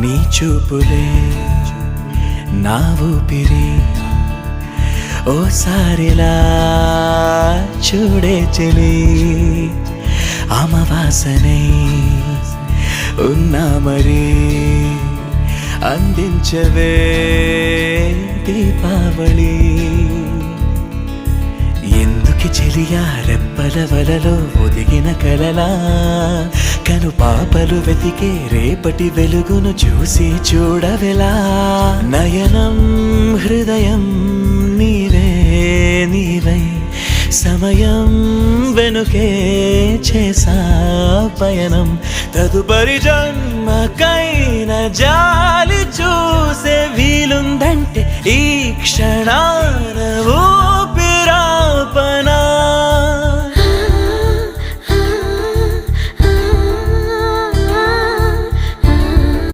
నీ చూపులే నా ఊపిరి ఓసారిలా చూడే చెలి అమవాసనై ఉన్నా మరి అందించవే దీపావళి ఎందుకి చెలియా రెప్పల వలలో ఒదిగిన కలలా కను పాపలు వెతికే రేపటి వెలుగును చూసి చూడవెలా నయనం హృదయం నీవే నీవై సమయం వెనుకే చేసా పయనం తదుపరి జన్మకైన జాలి చూసే వీలుందంటే ఈ క్షణాన